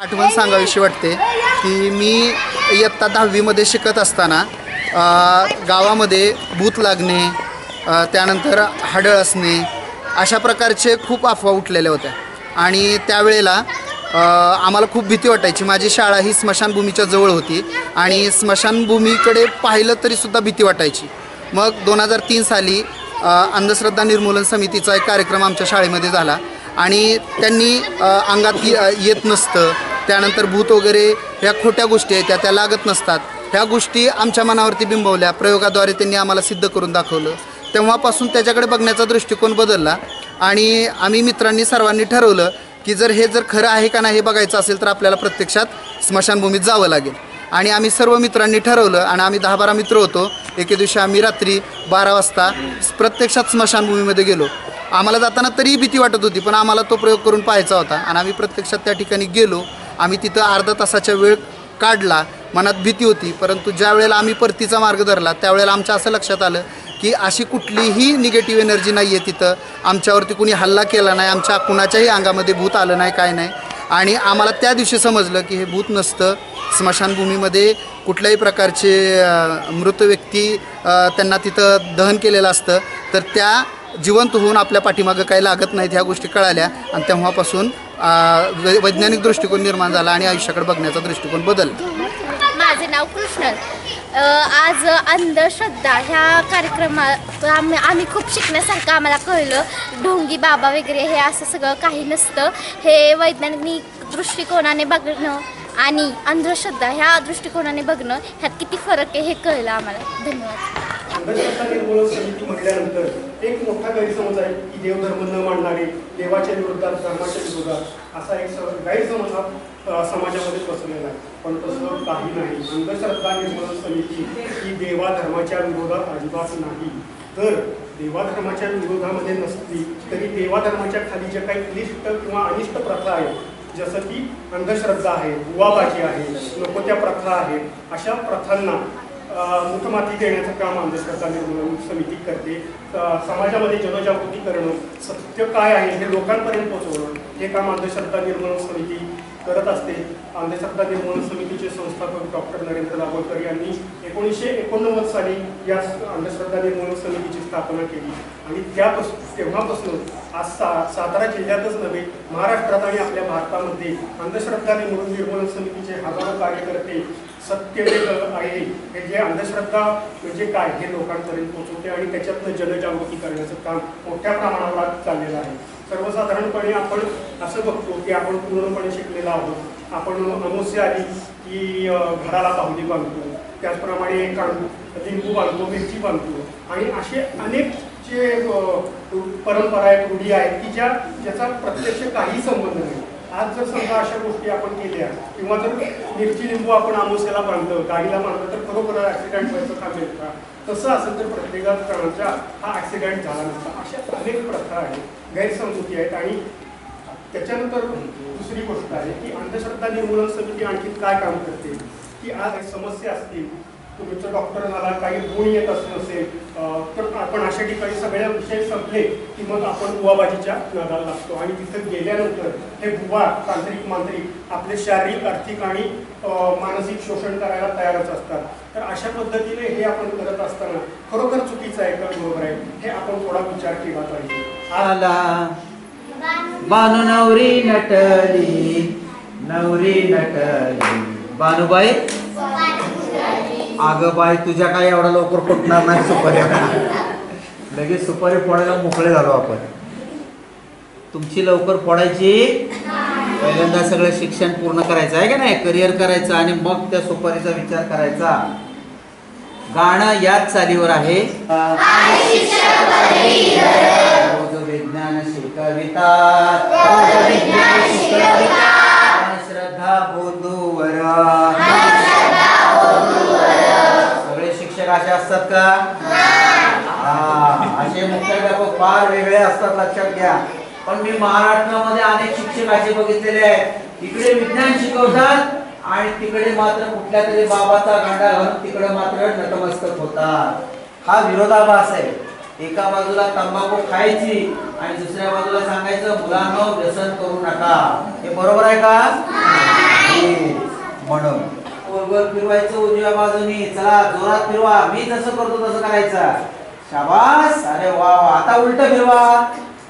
आठवण सांगावीशी वाटते की मी इयत्ता 10वीमध्ये शिकत असताना गावामध्ये भूत लागणे, त्यानंतर हाडळ असणे अशा प्रकारचे खूप अफवा उठलेल्या होत्या आणि त्यावेळेला आम्हाला खूप भीती वाटायची. माझी शाळा ही स्मशानभूमीच्या जवळ होती आणि स्मशानभूमीकडे पाहिलं तरीसुद्धा भीती वाटायची. मग 2003 साली अंधश्रद्धा निर्मूलन समितीचा एक कार्यक्रम आमच्या शाळेमध्ये झाला आणि त्यांनी अंगात येत नसतं, त्यानंतर भूत वगैरे ह्या खोट्या गोष्टी आहेत त्या लागत नसतात, ह्या गोष्टी आमच्या मनावरती बिंबवल्या. प्रयोगाद्वारे त्यांनी आम्हाला सिद्ध करून दाखवलं. तेव्हापासून त्याच्याकडे बघण्याचा दृष्टिकोन बदलला आणि आम्ही मित्रांनी सर्वांनी ठरवलं की जर खरं आहे का नाही हे बघायचं असेल तर आपल्याला प्रत्यक्षात स्मशानभूमीत जावं लागेल. आणि आम्ही सर्व मित्रांनी ठरवलं आणि आम्ही 10-12 मित्र होतो. एके दिवशी आम्ही रात्री 12 वाजता प्रत्यक्षात स्मशानभूमीमध्ये गेलो. आम्हाला जाताना तरीही भीती वाटत होती, पण आम्हाला तो प्रयोग करून पाहायचा होता आणि आम्ही प्रत्यक्षात त्या ठिकाणी गेलो. आम्ही तिथं अर्धा तासाच्या वेळ काढला. मनात भीती होती, परंतु ज्या वेळेला आम्ही परतीचा मार्ग धरला त्यावेळेला आमच्या असं लक्षात आलं की अशी कुठलीही निगेटिव्ह एनर्जी नाही आहे तिथं. आमच्यावरती कुणी हल्ला केला नाही, आमच्या कुणाच्याही अंगामध्ये भूत आलं नाही, काय नाही. आणि आम्हाला त्या दिवशी समजलं की हे भूत नसतं. स्मशानभूमीमध्ये कुठल्याही प्रकारचे मृत व्यक्ती त्यांना तिथं दहन केलेलं असतं, तर त्या जिवंत होऊन आपल्या पाठीमागं काही लागत नाहीत ह्या गोष्टी कळाल्या आणि तेव्हापासून वैज्ञानिक दृष्टिकोन निर्माण झाला आणि आयुष्याकडे बघण्याचा दृष्टिकोन बदलला. माझे नाव कृष्णल. आज अंधश्रद्धा ह्या कार्यक्रमात आम्ही खूप शिकण्यासारखं आम्हाला कळलं. ढोंगी बाबा वगैरे हे असं सगळं काही नसतं. हे वैज्ञानिक दृष्टिकोनाने बघणं आणि अंधश्रद्धा ह्या दृष्टिकोनाने बघणं ह्यात किती फरक आहे हे कळलं आम्हाला. धन्यवाद. अंधश्रद्धा निर्मूलन समिती म्हटल्यानंतर एक मोठा गैरसमज आहे की देवधर्म न मानणारे, देवाच्या विरोधात, धर्माच्या विरोधात असा एक गैरसमज समाजामध्ये पसरलेला आहे. पण तसं काही नाही. अंधश्रद्धा निर्मूलन समिती ही देवाधर्माच्या विरोधात अजिबात नाही. तर देवाधर्माच्या विरोधामध्ये नसली तरी देवाधर्माच्या खाली ज्या काही क्लिष्ट किंवा अनिष्ट प्रथा आहेत, जसं की अंधश्रद्धा आहे, बुवाबाजी आहे, नको त्या प्रथा आहेत, अशा प्रथांना मुखमाती देण्याचं काम अंधश्रद्धा निर्मूलन समिती करते. समाजामध्ये जनजागृती करणं, सत्य काय आहे हे लोकांपर्यंत पोहोचवणं हे काम अंधश्रद्धा निर्मूलन समिती करत असते. अंधश्रद्धा निर्मूलन समितीचे संस्थापक डॉक्टर नरेंद्र दाभोळकर यांनी 1989 साली या अंधश्रद्धा निर्मूलन समितीची स्थापना केली आणि तेव्हापासून आज सातारा जिल्ह्यातच नव्हे, महाराष्ट्रात आणि आपल्या भारतामध्ये अंधश्रद्धा निर्मूलन समितीचे हजारो कार्यकर्ते सत्यवेद आहे हे जे अंधश्रद्धा म्हणजे काय हे लोकांपर्यंत पोहोचवते आणि त्याच्यातनं जनजागृती करण्याचं काम मोठ्या प्रमाणावर चाललेलं आहे. सर्वसाधारणपणे आपण असं बघतो की आपण पूर्णपणे शिकलेलो आहोत. आपण अमावस्या आली की घराला पाहुणे बांधतो, त्याचप्रमाणे लिंबू बांधतो, मिरची बांधतो आणि असे अनेक जे परंपरा आहेत, रूढी आहेत की ज्याचा प्रत्यक्ष काही संबंध नाही. आज जर समजा अशा गोष्टी आपण केल्या किंवा जर मिरची लिंबू आपण अमावस्याला बांधलं, गाडीला बांधलं तर खरोखर ॲक्सिडेंट व्हायचं थांबेल का? तसं असेल तर प्रत्येकाचा हा ॲक्सिडेंट झाला नसता. अशा अनेक प्रथा आहेत, गैरसमजुती आहेत. आणि त्याच्यानंतर दुसरी गोष्ट आहे की अंधश्रद्धा निर्मूलन समिती आणखी काय काम करते की आज समस्या असतील, तुमचं डॉक्टर मला काही गुण येत असं नसेल तर आपण अशा ठिकाणी सगळ्या विषय संपले की मग आपण बुवाबाजीच्या नादाला लागतो आणि तिथं गेल्यानंतर हे बुवा तांत्रिक आपले शारीरिक, आर्थिक आणि मानसिक शोषण करायला तयारच असतात. तर अशा पद्धतीने हे आपण करत असताना खरोखर चुकीचं आहे का बरोबर आहे हे आपण थोडा विचार केला पाहिजे. आला बानू नवरी नटली, नवरी नटली, बानूबाई अगं बाई तुझ्या काय एवढा लवकर फुटणार नाही सुपारी. लगेच सुपारी फोडायला मोकळे झालो आपण. तुमची लवकर फोडायची, पहिल्यांदा सगळं शिक्षण पूर्ण करायचं आहे का नाही, करिअर करायचं आणि मग त्या सुपारीचा विचार करायचा. गाणं याच चालीवर आहे. रोज विज्ञान शिकविता, श्रद्धा बोधूवर. सगळे शिक्षक असे असतात का? असे मुख्याध्यापक फार वेगळे असतात, लक्षात घ्या. पण मी महाराष्ट्रामध्ये अनेक शिक्षक असे बघितलेले आहेत, इकडे विज्ञान शिकवतात आणि तिकडे मात्र कुठल्या तरी बाबाचा गांडा घालून तिकडे मात्र नतमस्तक होतात. हा विरोधाभास आहे. एका बाजूला तंबाखू खायची आणि दुसऱ्या बाजूला सांगायचं मुलांनो व्यसन करू नका. हे बरोबर आहे का? म्हणून गोल गोल फिरवायचं उजव्या बाजूनी. चला जोरात फिरवा. मी जसं करतो तसं करायचं. शाबास. अरे वा वा. आता उलट फिरवा.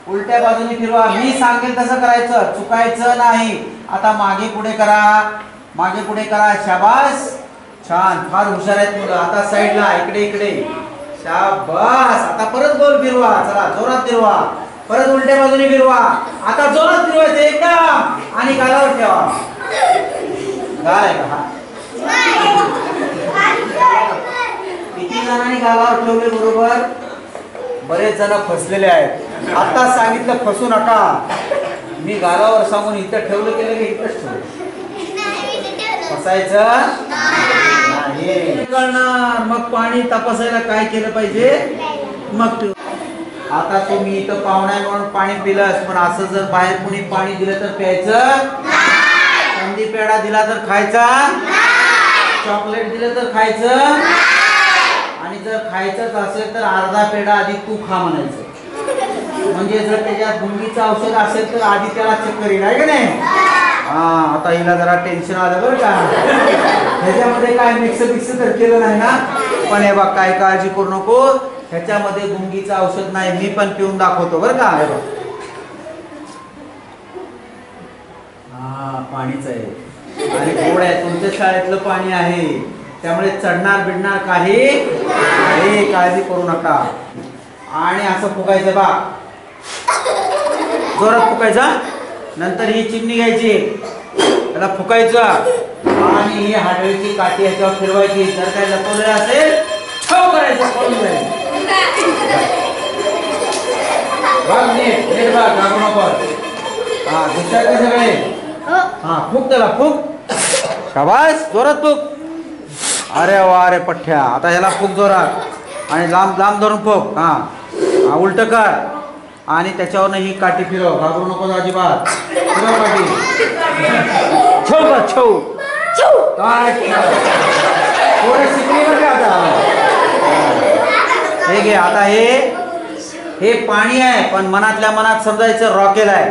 उलट्या बाजूनी फिरवा. मी सांगेल तसं करायचं. चुकायचं नाही. आता मागे पुढे करा. मागे पुढे करा. शाबास. छान. फार हुशार आहेत मुलं. आता साईडला इकडे इकडे. शाबास. आता परत गोल फिरवा. चला जोरात फिरवा. परत उलट्या बाजूने फिरवा. आता जोरात फिरवायचं एकदम आणि गालावर ठेवा. गाल आहे का? किती जणांनी गालावर ठेवले बरोबर? बरेच जण फसलेले आहेत. आता सांगितलं फसू नका. मी गालावर सांगून इथं ठेवलं गेलं की इथंच ठेवलं. फसायचं नाही. कळणार. मग पाणी तपासायला काय केलं पाहिजे? मग आता तुम्ही इथं पाहुणा म्हणून पाणी पिलंस, पण असं जर बाहेर कुणी पाणी दिलं तर प्यायचं, कंदी पेढा दिला तर खायचा, चॉकलेट दिलं तर खायचं, आणि जर खायचंच असेल तर अर्धा पेढा आधी तू खा म्हणायचं. म्हणजे जर त्याच्यात गुंगीचं औषध असेल तर आधी त्याला चक्कर येईल आहे का नाही? हा. आता हिला जरा टेन्शन आलं बरं का. ह्याच्यामध्ये काय मिक्स तर केलं नाही ना? पण हे बघ, काय काळजी करू नको. ह्याच्यामध्ये गुंगीचं औषध नाही. मी पण पिऊन दाखवतो बरं का. हे बघ. हा, पाणीच आहे आणि गोड आहे. तुमच्या शाळेतलं पाणी आहे, त्यामुळे चढणार बिडणार काही काळजी करू नका. आणि असं फुकायचं बा. जोरात फुकायचा. नंतर ही चिमणी घ्यायची, त्याला फुकायचं आणि ही हाडळीची काठी याच्यावर फिरवायची. जर काही लपवलेलं असेल छव करायचं. पळून जायचं. बघ नीट नीट बघ. लागू नको. हा, दुसऱ्या का सगळे. हा, फुक त्याला फुक. शाबास. जोरात फुक. अरे वा. अरे पठ्ठ्या. आता ह्याला फुक जोरात आणि लांब लांब धरून फुक. हा, उलट कर आणि त्याच्यावरनं ही काठी फिरव. घाबरू नको अजिबात. फिरव काठी. छव बघ. छव काय थोडं शिकली बरं का. आता हे घे. आता हे पाणी आहे, पण मनातल्या मनात समजायचं रॉकेल आहे.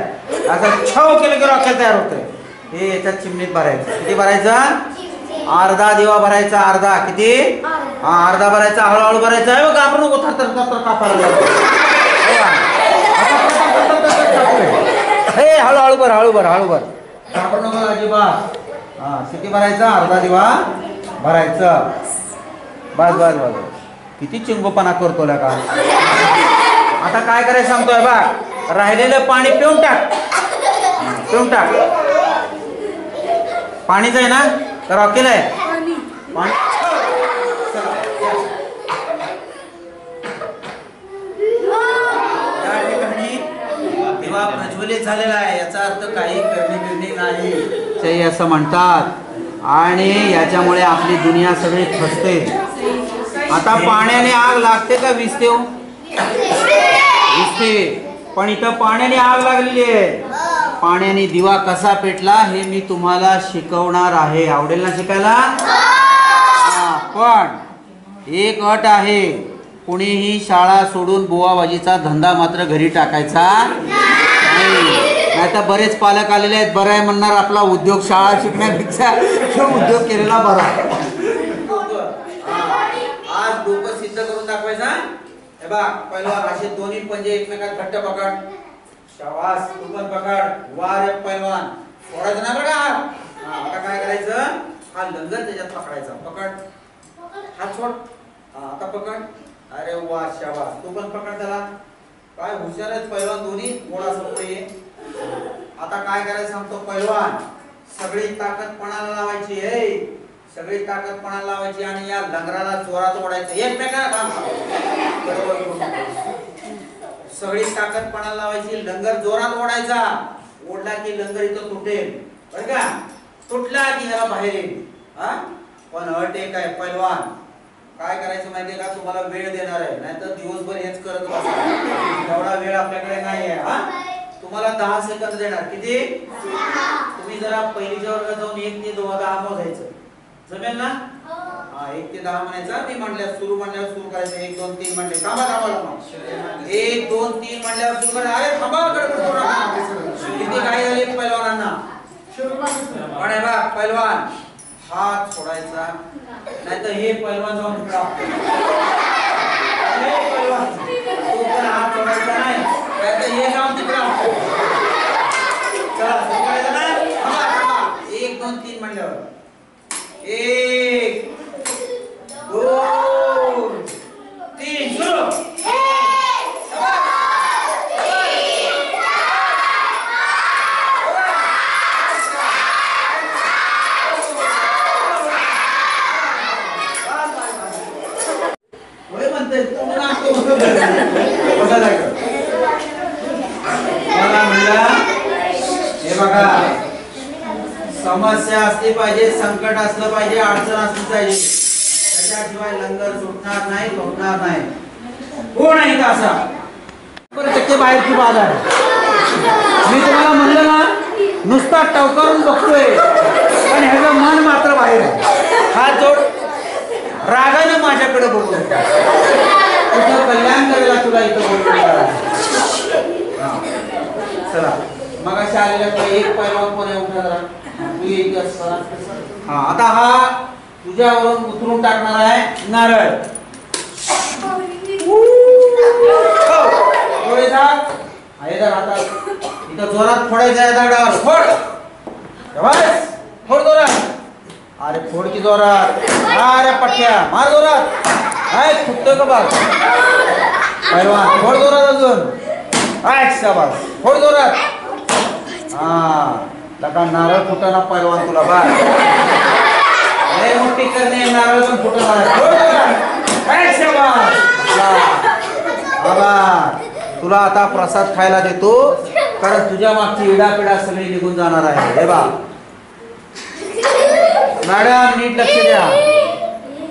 असं छव केलं की रॉकेल तयार होतंय. हे याच्यात चिमणीत भरायचं. किती भरायचं? अर्धा दिवा भरायचा. अर्धा. किती? हा, अर्धा भरायचा. हळूहळू भरायचा. घाबरू नको. थर कापायला. हे हळूहळू भर. हळू भर. घाबरू नको अजिबात. हा, किती भरायचा? अर्धा दिवा भरायचं. बस बस बस. किती चिंगोपणा करतो का. आता काय करायचं सांगतोय बघ. राहिलेलं पाणी पिऊन टाक. पिऊन टाक. पाणीच आहे ना तर रॉकेल आहे? पाणी. या ठिकाणी दिवा प्रज्वलित झालेला आहे. याचा अर्थ काही करणे नाही असं म्हणतात. आणि याच्यामुळे आपली दुनिया सगळी फसते. आता पाण्याने आग लागते का विझते? विझते. पण इथं पाण्याने आग लागलेली आहे. पाण्याने दिवा कसा पेटला हे मी तुम्हाला शिकवणार आहे. आवडेल ना शिकायला? पण एक अट आहे. कुणीही शाळा सोडून बुवाबाजीचा धंदा मात्र घरी टाकायचा नाही. आता बरेच पालक आलेले आहेत. बरं आहे म्हणणार आपला उद्योग शाळा शिकण्यापेक्षा उद्योग केलेला बरा. आज डोकं सिद्ध करून दाखवायचा. हे बघ, पहिला असे दोन्ही पंजे एकमेकात घट्ट पकड. शाबास. तू पण पकड. वारे पैलवान. सोडायचं ना बरं का. आता काय करायचं? हा लंगर त्याच्यात पकडायचा. पकड. हात सोड. आता पकड. अरे वा. शाबास. तू पण पकड त्याला. काय हुशार आहेत पैलवान दोन्ही. गोळा सोपळे. आता काय करायचं सांगतो. पैलवान सगळी ताकद पणाला लावायची. सगळी ताकद पणाला लावायची आणि या लंगराला जोरात ओढायचं. एकमेकाला सगळी ताकद पणाला लावायची. लंगर जोरात ओढायचा. ओढला की लंगर इथं तुटेल बरं का. तुटला की ह्याला बाहेर येईल. पण अट एक आहे. पैलवान काय करायचं माहितीये का? तुम्हाला वेळ देणार आहे, नाहीतर दिवसभर हेच करत बसा. एवढा वेळ आपल्याकडे नाही आहे. तुम्हाला 10 सेकंद देणार. किती? तुम्ही जरा पहिलीच्या वर्गात जाऊन 1 ते 10 मोजायचं. जमेल ना? 1 ते 10 म्हणायचं. मी म्हणल्या सुरू म्हणल्यावर सुरू करायचं. 1 2 3 म्हणले. थांबा. 1 2 3 म्हणल्यावर सुरू करा. अरे थांबा. किती काय झाले पैलवानांना? पण हे बघ पैलवान, हात सोडायचा नाही तर हे पैलवान जाऊन पैलवान तू पण हात सोडायचा नाही तर हे जाऊन तिकडे चला सोडायचं नाही. 1 2 3 म्हणल्यावर 1 2 3 सुरू. हे बघा, समस्या असली पाहिजे, संकट असलं पाहिजे, अडचण असली पाहिजे, त्याच्याशिवाय लंगर सुटणार नाही, झोपणार नाही. कोण आहे का असा 100% बाहेरची बाधा आहे. मी तुम्हाला म्हणलं ना, नुसता टवकारून बघतोय पण ह्याचं मन मात्र बाहेर आहे. हात जोड, रागाने माझ्याकडे बघतोय. तुझं कल्याण करायला तुला इथं बोलतो. चला मग अशा आलेल्या एक पैलवान कोण आहे उठा जरा. तू एक असताना हा आता हा तुझ्यावरून उतरून टाकणार आहे नारळ. थोडे दाब आहे जर आता इथं जोरात फोडायचं आहे दगडावर. फोड फोड जोरात. अरे फोड की जोरात. अरे पट्ट्या मार जोरात. आहे फुटतोय का बघ पैलवान. फोड जोरात अजून. शाबास फोड जोरात. हा लका नारळ फुटना पैलवान तुला बा. लय मोठी करणे नारळ पण फुटणार. फोड जोरात. शाबास. बाबा तुला आता प्रसाद खायला देतो कारण तुझ्या मागची इडापिडा सगळी निघून जाणार आहे. हे बा मॅडम नीट लक्ष द्या.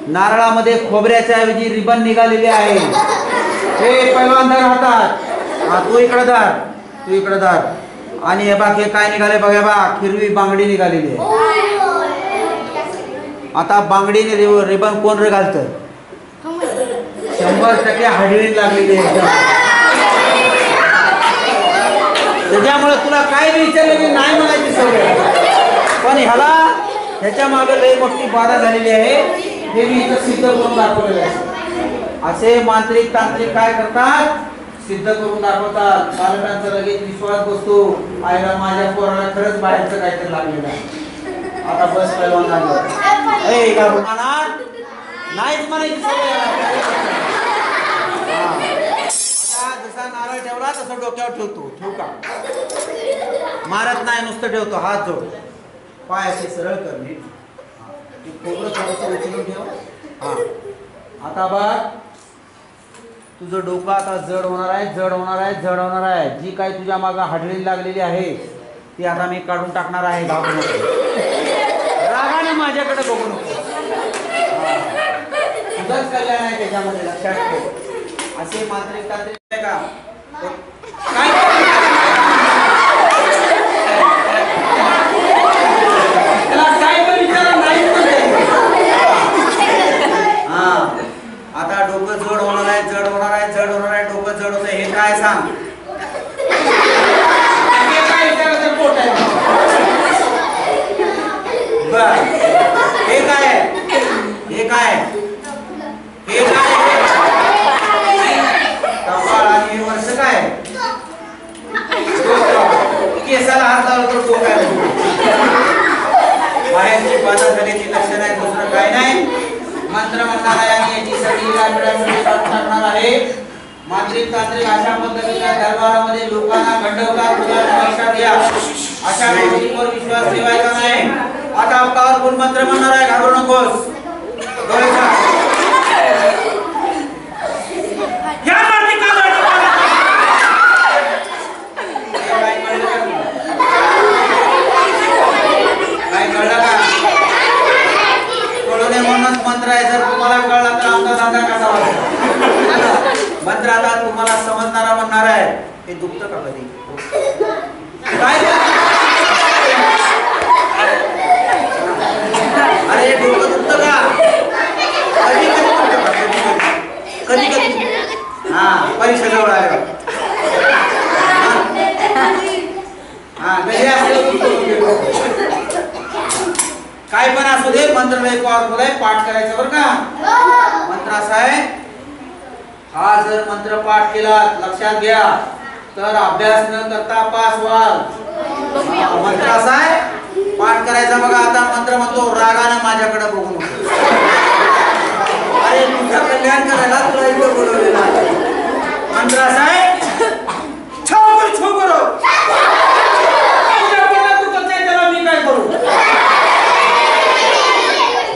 नारळामध्ये खोबऱ्याच्या ऐवजी रिबन निघालेली आहे. हे पैलवान धर हातात. हा तू इकडे धर, तू इकडे धर. आणि हे बाकी काय निघाले बघा बा, हिरवी बांगडी निघालेली आहे. आता बांगडीने रिबन कोण रे घालतं? 100% हडळी लागलेली आहे. त्याच्यामुळे तुला काय विचारलं की नाही म्हणायची सवय. पण ह्याच्या मागे लई मोठी बाधा झालेली आहे. हे मी इथं सिद्ध करून दाखवलेलं आहे. असे मांत्रिक तांत्रिक काय करतात, सिद्ध करून दाखवतात. बालकांचा लगेच विश्वास बसतो. आईला माझ्या पोराला खरंच बाहेरचं काहीतरी लागलेलं आहे. आता बस पैलवान लागलं. ए गाभरू नाहीच म्हणायची सवय. आता जसा नारळ ठेवला तसं डोक्यावर ठेवतो. ठेवू का? मारत नाही, नुसतं ठेवतो. हात जोड, पाय असे सरळ कर. नीट खोबरं थोडंसं उचलून ठेव. हा आता बघ तुझं डोकं आता जड होणार आहे, जड होणार आहे, जड होणार आहे. जी काही तुझ्या मागं हाडळी लागलेली आहे ती आता मी काढून टाकणार आहे. घाबरू नको, रागाने माझ्याकडे बघू नको. तुझंच कल्याण आहे त्याच्यामध्ये, लक्षात ठेव. असे मांत्रिक तांत्रिक आहे का काय? आता डोकं जड होणार आहे, जड होणार आहे, जड होणार आहे. डोकं जड होत. हे काय सांग? पोट आहे. बर हे काय? हे काय? हे काय? कपाळ. आणि हे वर्ष काय? केसाला हात लावला तर डोकं आहे. बाहेरची बाधा झाल्याची लक्षण आहे, दुसरं काय नाही. मंत्र म्हणणार आहे आणि याची सगळी इडापिडा टाकणार आहे. मांत्रिक तांत्रिक अशा पद्धतीच्या दरबारामध्ये लोकांना गंडवतात. लक्षात घ्या, अशा व्यक्तींवर विश्वास ठेवायचा नाही. आता पॉवरफुल मंत्र म्हणणार आहे, घाबरू नकोस. काय कळलं का? कळू नये म्हणूनच मंत्र आहे. जर तुम्हाला कळला तर आमचा धंदा कसा वाटतो. मंत्र आता तुम्हाला समजणारा म्हणणार आहे. हे दुखतं का कधी? काय? अरे डोकं दुखतं का? कधी कधी दुखतं का? कधी कधी. हा परीक्षा जवळ आल्या. हा घरी असल्यावर काय पण असू दे, मंत्र लय पॉवरफुल आहे, पाठ करायचं बरं का. मंत्र असा आहे, हा जर मंत्र पाठ केला लक्षात घ्या तर अभ्यास न करता पास व्हाल. मंत्र असा आहे, पाठ करायचा बघा. आता मंत्र म्हणतो, रागाने माझ्याकडे बघू नको. अरे तुझं कल्याण करायला तुला इथे बोलवलेलं आहे. मंत्र असा आहे, छो करो. तू करताय त्याला मी काय करू.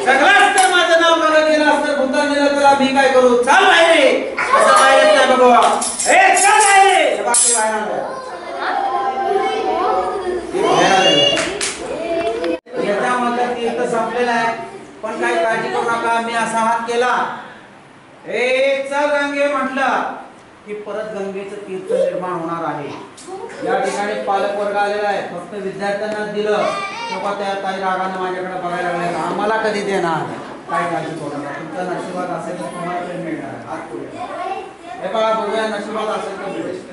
सगळाच तर माझं नाव मला गेलं असतं, भूतान नेलं त्याला मी काय करू. चाल बाहेर, असं बाहेर येत नाही बघा. ए चल बाहेर. बाकी बाहेर आलं. याचा मतलब तीर्थ संपलेला आहे, पण काही काळजी करू नका. मी असा हात केला, ए चल गंगे म्हटलं की परत गंगेचं तीर्थ निर्माण होणार आहे. या ठिकाणी पालक वर्ग आलेला आहे, फक्त विद्यार्थ्यांना दिलं तेव्हा त्या काही रागाने माझ्याकडे बघायला लागले, आम्हाला कधी देणार. काय काळजी करू नका, तुमच्या नशिबात असेल तर तुम्हाला ते मिळणार. हात पुढे. हे बघा, बघूया नशिबात असेल तर मिळेल.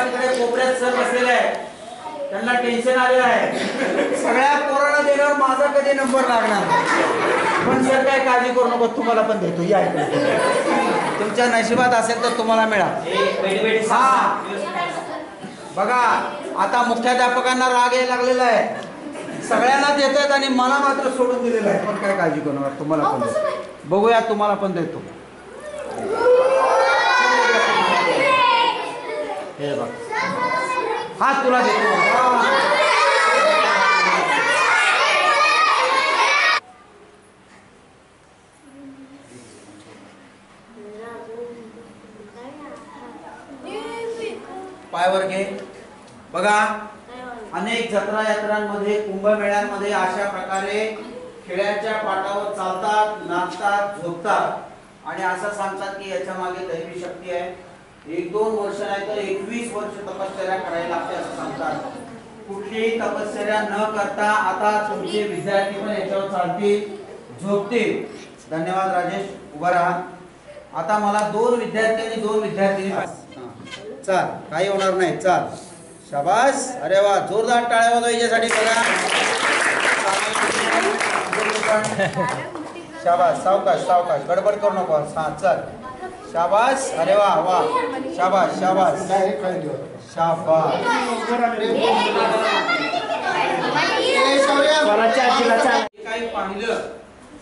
तिकडे कोपऱ्यात सर बसलेले आहे, त्यांना टेन्शन आलेलं आहे. सगळ्या पोरांना देण्यावर माझा कधी नंबर लागणार. पण सर काय काळजी करू नको, तुम्हाला पण देतो. या तुमच्या नशिबात असेल तर तुम्हाला मिळा. हा बघा, आता मुख्याध्यापकांना राग यायला लागलेला आहे. सगळ्यांना देत आहेत आणि मला मात्र सोडून दिलेलं आहे. पण काय काळजी करू नका, तुम्हाला पण देतो. बघूया, तुम्हाला पण देतो. हे बघ, हा तुला देतो. पायावर घे. बघा, अनेक जत्रा यात्रांमध्ये, कुंभमेळ्यांमध्ये अशा प्रकारे खेळाच्या पाटावर चालतात, नाचतात, झोपतात आणि असं सांगतात की याच्या मागे दैवी शक्ती आहे. 1-2 वर्ष नाही तर 21 वर्ष तपश्चर्या करायला लागते असं सांगतात. कुठलीही तपश्चर्या न करता आता तुमचे विद्यार्थी पण याच्यावर चालतील, झोपतील. धन्यवाद राजेश, उभा राहा. आता मला 2 विद्यार्थी आणि 2 विद्यार्थिनी. चाल, काही होणार नाही. चाल, शाबास. अरे वा, जोरदार टाळ्या वाजवा याच्यासाठी. बघा, शाबास. सावकाश सावकाश, गडबड करू नको. हा चल, शाबास. अरे वा वा, शाबास शाबास शाबास. काही पाहिलं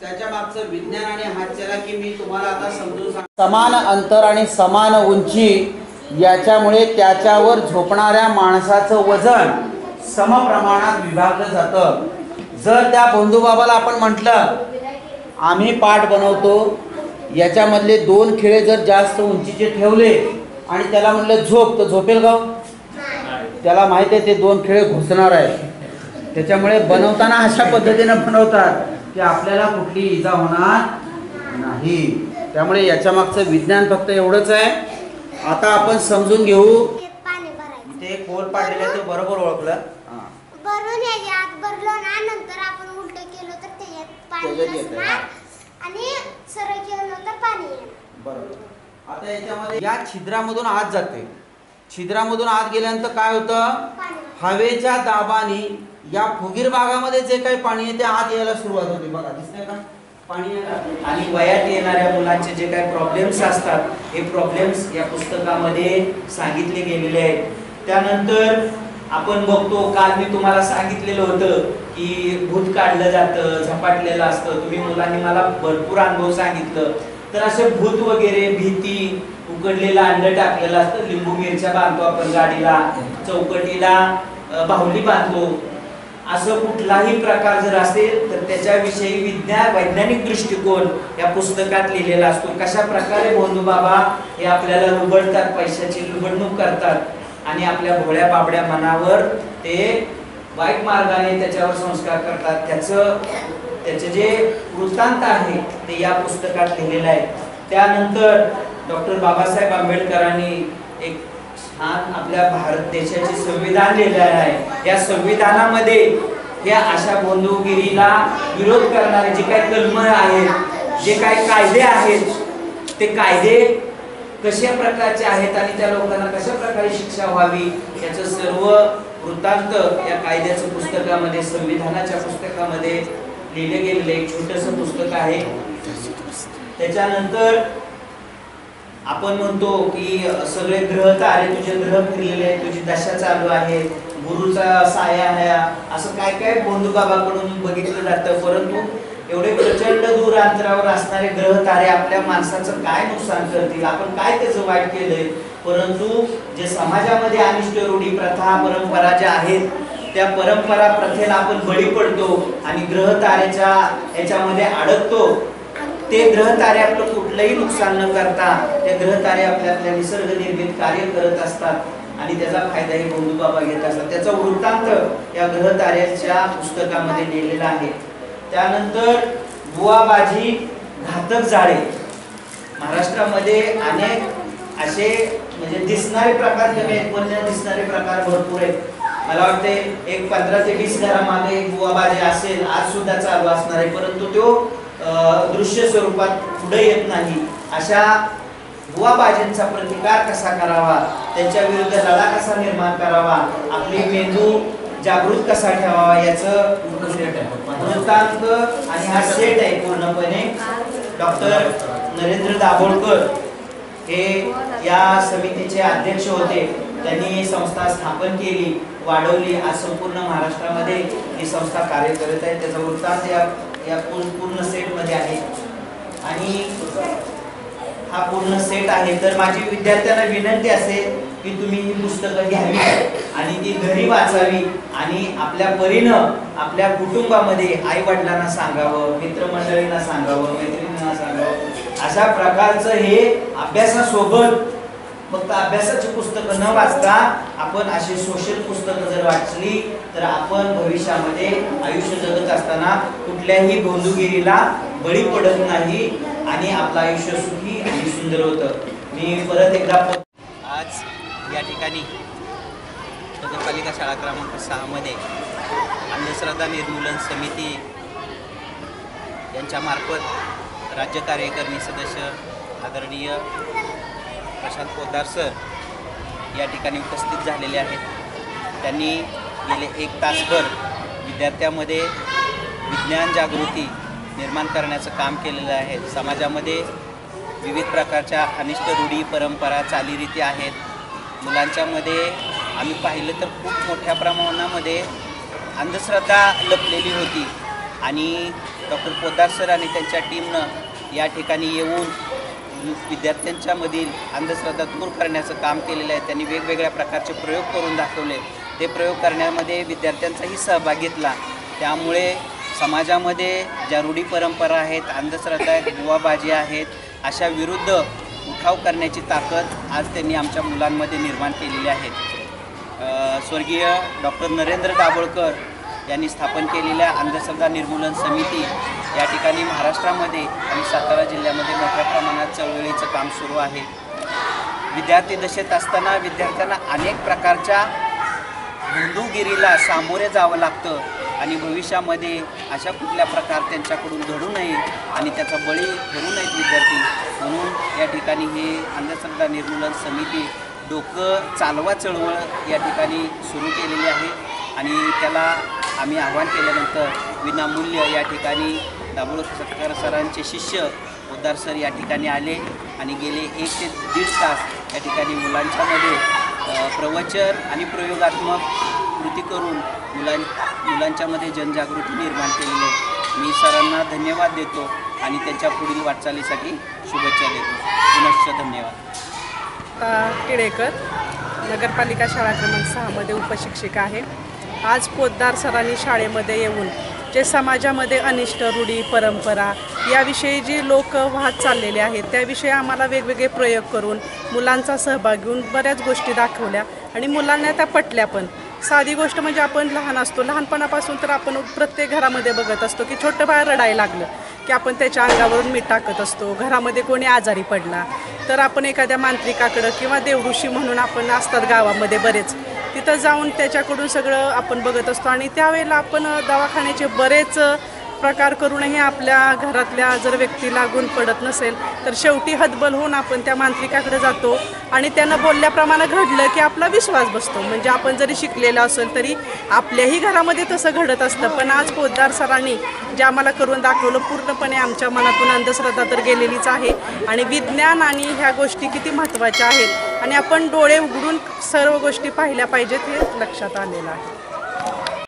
त्याच्या मागचं विज्ञान आणि हास्याला की मी तुम्हाला आता समजून सांगतो. समान अंतर आणि समान उंची याच्यामुळे त्याच्यावर झोपणाऱ्या माणसाचं वजन समप्रमाणात विभागलं जातं. जर त्या बंधुबाबाला आपण म्हटलं आम्ही पाठ बनवतो, याच्यामधले 2 खिळे जर जास्त उंचीचे ठेवले आणि त्याला म्हटलं झोप, तर झोपेल का? त्याला माहिती आहे ते 2 खिळे घुसणार आहे. त्याच्यामुळे बनवताना अशा पद्धतीने बनवतात की आपल्याला कुठली इजा होणार नाही. त्यामुळे याच्या मागचं विज्ञान फक्त एवढंच आहे. आता आपण समजून घेऊ. ते खोल पाडलेलं आहे ते बरोबर ओळखलं. भरून याच्यात भरलो ना, नंतर आपण उलट केलं तर त्याच्यात पाणी नसणार आणि सरळ केलं तर पाणी येणार. बरोबर. आता याच्यामध्ये या छिद्रामधून आत जाते. छिद्रामधून आत गेल्यानंतर काय होतं, हवेच्या दाबाने या फुगीर भागामध्ये जे काही पाणी आहे ते आत यायला सुरुवात होते. बघा, दिसतंय का पाणी यायला. आणि वयात येणाऱ्या मुलांचे जे काही प्रॉब्लेम्स असतात हे प्रॉब्लेम्स या पुस्तकामध्ये सांगितले गेलेले आहेत. त्यानंतर आपण बघतो, काल मी तुम्हाला सांगितलेलं होतं की भूत काढलं जातं, झपाटलेलं असतं. तुम्ही मुलांनी मला भरपूर अनुभव सांगितलं. तर असे भूत वगैरे, भीती, उकडलेलं अंड टाकलेलं असतं, लिंबू मिरच्या बांधतो आपण गाडीला, चौकटीला बाहुली बांधतो, असं कुठलाही प्रकार जर असेल तर त्याच्याविषयी वैज्ञानिक दृष्टिकोन या पुस्तकात लिहिलेला असतो. कशा प्रकारे बंधुबाबा हे आपल्याला लुबडतात, पैशाची लुबडणूक करतात आणि आपल्या भोळ्या बाबड्या मनावर ते वाईट मार्गाने त्याच्यावर संस्कार करतात. त्याचे जे वृत्तांत आहे ते या पुस्तकात लिहिलेलं आहे. त्यानंतर डॉक्टर बाबासाहेब आंबेडकरांनी एक छान आपल्या भारत देशाचे संविधान लिहिलेलं आहे. या संविधानामध्ये या अशा बंधुगिरीला विरोध करणारे जे काही कलम आहेत, जे काही कायदे आहेत, ते कायदे कशा प्रकारचे आहेत आणि त्या लोकांना कशा प्रकारे शिक्षा व्हावी याचं सर्व वृत्तांत या कायद्याच्या पुस्तकामध्ये, संविधानाच्या पुस्तकामध्ये लिहिले गेलेले एक छोटंसं पुस्तक आहे. त्याच्यानंतर आपण म्हणतो की सगळे ग्रह तारे तुझे ग्रह फिरलेले आहेत, तुझी दशा चालू आहे, गुरुचा साया आहे, असं काय काय बंधू बाबाकडून बघितलं जातं. परंतु एवढे प्रचंड दूर अंतरावर असणारे ग्रह तारे आपल्या माणसाचं काय नुकसान करतील, आपण काय त्याचं वाईट केलंय. परंतु जे समाजामध्ये अनिष्ट रूढी प्रथा परंपरा ज्या आहेत त्या परंपरा प्रथेला आपण बळी पडतो आणि ग्रह तारेच्या याच्यामध्ये अडकतो. ते ग्रह तारे आपलं कुठलंही नुकसान न करता ते ग्रह तारे आपल्या निसर्ग निर्मित कार्य करत असतात आणि त्याचा फायदाही बंधू बाबा घेत असतात. त्याचा वृत्तांत या ग्रह ताऱ्याच्या पुस्तकामध्ये लिहिलेला आहे. त्यानंतर बुवाबाजी घातक जाळे. महाराष्ट्रामध्ये अनेक असे म्हणजे दिसणारे प्रकार कमी आहेत पण दिसणारे प्रकार भरपूर आहेत. मला वाटते एक 15 ते 20 घरामागे एक बुवाबाजी असेल, आज सुद्धा चालू असणार आहे, परंतु तो दृश्य स्वरूपात पुढे येत नाही. अशा बुवाबाजींचा प्रतिकार कसा करावा, त्यांच्या विरुद्ध लढा कसा निर्माण करावा, आपली मेंदू जागृत कसा ठेवावा याचं वृत्तांत आणि हा सेट आहे पूर्णपणे. डॉक्टर नरेंद्र दाभोळकर हे या समितीचे अध्यक्ष होते. त्यांनी संस्था स्थापन केली, वाढवली. आज संपूर्ण महाराष्ट्रामध्ये ही संस्था कार्य करत आहे. त्याचा वृत्तांत या पूर्ण सेट मध्ये आहे आणि हा पूर्ण सेट आहे. तर माझी विद्यार्थ्यांना विनंती असेल की तुम्ही ही पुस्तकं घ्यावी आणि ती घरी वाचावी आणि आपल्या परीनं आपल्या कुटुंबामध्ये आई वडिलांना सांगावं, मित्रमंडळींना सांगावं, मैत्रिणींना सांगावं. अशा प्रकारचं हे अभ्यासासोबत फक्त अभ्यासाची पुस्तकं न वाचता आपण अशी सोशल पुस्तकं जर वाचली तर आपण भविष्यामध्ये आयुष्य जगत असताना कुठल्याही बंधुगिरीला बळी पडत नाही आणि आपलं आयुष्य सुखी आणि सुंदर होतं. मी परत एकदा आज या ठिकाणी नगरपालिका शाळा क्रमांक 6 मध्ये अंधश्रद्धा निर्मूलन समिती यांच्यामार्फत राज्य कार्यकारिणी सदस्य आदरणीय प्रशांत पोद्दार सर या ठिकाणी उपस्थित झालेले आहेत. त्यांनी गेले 1 तासभर विद्यार्थ्यांमध्ये विज्ञान जागृती निर्माण करण्याचं काम केलेलं आहे. समाजामध्ये विविध प्रकारच्या अनिष्ट रूढी परंपरा चालीरीती आहेत. मुलांच्यामध्ये आम्ही पाहिलं तर खूप मोठ्या प्रमाणामध्ये अंधश्रद्धा लपलेली होती आणि डॉक्टर पोद्दार सर आणि त्यांच्या टीमनं या ठिकाणी येऊन विद्यार्थ्यांच्या मधील अंधश्रद्धा दूर करण्याचं काम केलेलं आहे. त्यांनी वेगवेगळ्या प्रकारचे प्रयोग करून दाखवले. ते प्रयोग करण्यामध्ये विद्यार्थ्यांचाही सहभाग घेतला. त्यामुळे समाजामध्ये ज्या रूढी परंपरा आहेत, अंधश्रद्धा आहेत, बुवाबाजी आहेत, अशा विरुद्ध उठाव करण्याची ताकद आज त्यांनी आमच्या मुलांमध्ये निर्माण केलेली आहे. स्वर्गीय डॉक्टर नरेंद्र दाभोळकर यांनी स्थापन केलेल्या अंधश्रद्धा निर्मूलन समिती या ठिकाणी महाराष्ट्रामध्ये आणि सातारा जिल्ह्यामध्ये मोठ्या प्रमाणात चळवळीचं काम सुरू आहे. विद्यार्थी दशेत असताना विद्यार्थ्यांना अनेक प्रकारच्या बंधुगिरीला सामोरे जावं लागतं आणि भविष्यामध्ये अशा कुठल्या प्रकार त्यांच्याकडून घडू नये आणि त्याचा बळी ठरू नयेत विद्यार्थी. म्हणून या ठिकाणी हे अंधश्रद्धा निर्मूलन समिती डोकं चालवा चळवळ या ठिकाणी सुरू केलेली आहे आणि त्याला आम्ही आवाहन केल्यानंतर विनामूल्य या ठिकाणी दाभोळकर सरांचे शिष्य पोद्दार सर या ठिकाणी आले आणि गेले 1 ते 1.5 तास या ठिकाणी मुलांच्यामध्ये प्रवचन आणि प्रयोगात्मक कृती करून मुलांच्यामध्ये जनजागृती निर्माण केलेली आहे. मी सरांना धन्यवाद देतो आणि त्यांच्या पुढील वाटचालीसाठी शुभेच्छा देतो. पुनश्च धन्यवाद. केळेकर, नगरपालिका शाळा क्रमांक 6 मध्ये उपशिक्षिका आहे. आज पोद्दार सरांनी शाळेमध्ये येऊन जे समाजामध्ये अनिष्ट रूढी परंपरा याविषयी जी लोक वाहत चाललेले आहेत त्याविषयी आम्हाला वेगवेगळे प्रयोग करून मुलांचा सहभाग घेऊन बऱ्याच गोष्टी दाखवल्या आणि मुलांना त्या पटल्या पण. साधी गोष्ट म्हणजे आपण लहान असतो, लहानपणापासून तर आपण प्रत्येक घरामध्ये बघत असतो की छोटं बाळ रडायला लागलं की आपण त्याच्या अंगावरून मीठ टाकत असतो. घरामध्ये कोणी आजारी पडला तर आपण एखाद्या मांत्रिकाकडं किंवा देवऋषी म्हणून आपण असतात गावामध्ये बरेच, तिथं जाऊन त्याच्याकडून सगळं आपण बघत असतो. आणि त्यावेळेला आपण दवाखान्याचे बरेच प्रकार करूनही आपल्या घरातल्या जर व्यक्तीला गुण पडत नसेल तर शेवटी हतबल होऊन आपण त्या मांत्रिकाकडे जातो आणि त्यानं बोलल्याप्रमाणे घडलं की आपला विश्वास बसतो. म्हणजे आपण जरी शिकलेलं असेल तरी आपल्याही घरामध्ये तसं घडत असतं. पण आज पोद्दार सरांनी जे आम्हाला करून दाखवलं, पूर्णपणे आमच्या मनातून अंधश्रद्धा तर गेलेलीच आहे आणि विज्ञान आणि ह्या गोष्टी किती महत्त्वाच्या आहेत आणि आपण डोळे उघडून सर्व गोष्टी पाहिल्या पाहिजेत हे लक्षात आलेलं आहे.